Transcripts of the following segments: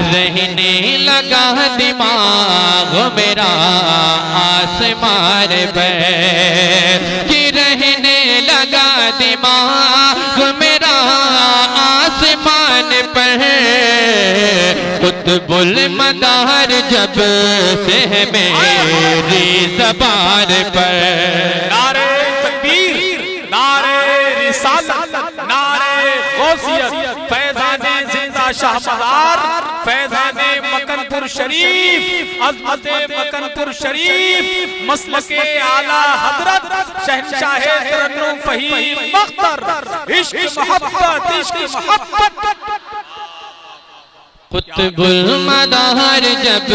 रहने लगा दिमाग मेरा आसमान पर, कि रहने लगा दिमाग मेरा आसमान पर। कुतुबुल मदार जब से है मेरी ज़बान पर। नारे तकबीर, नारे रिसालत, नारे गौसियत, फैज़ाने जिंदा शाहमदार, फैज़ाने मकनपुर शरीफ, अज़मते मकनपुर शरीफ, मसलके आला हज़रत शहंशाहे तरन्नुम फ़हीम मख्तर, इश्क मोहब्बत, इश्क मोहब्बत। कुतुबुल मदार जब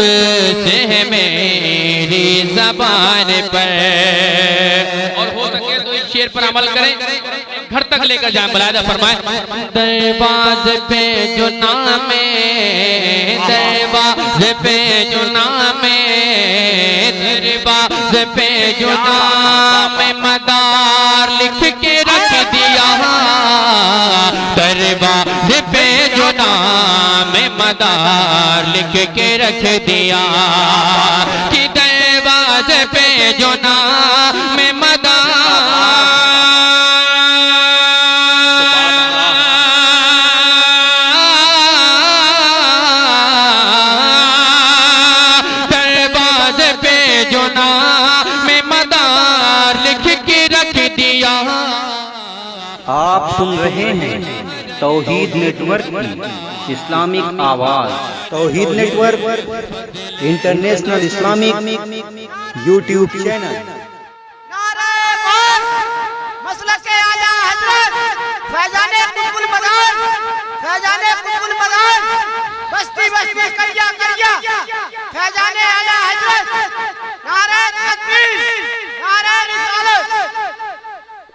से है मेरी ज़बान पर। और हो सके तो इस शेर पर अमल करें, घर तक लेकर जाए। मुलाहिज़ा फरमाए, दरवाज़े पे जो नाम है, दरवाज़े पे जो नाम है, दरवाज़े पे जो नाम मदार लिख के रख दिया। दरवाज़े पे जो नाम मदार लिख के रख दिया, कि दरवाज़े पे जो नाम मदार आप सुन रहे हैं तौहीद नेटवर्क की इस्लामिक आवाज़। Tauheed network international Islamic YouTube channel. मसलके आला हज़रत फैज़ाने कुतुबुल मदार, फैज़ाने कुतुबुल मदार, बस्ती बस्ती करिया करिया, फैज़ाने आला हज़रत, नारे तकबीर, नारे रिसालत।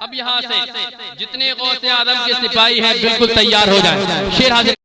अब यहाँ से जितने गौसे आदम के सिपाही हैं बिल्कुल तैयार हो जाएं। शेर हाजिर।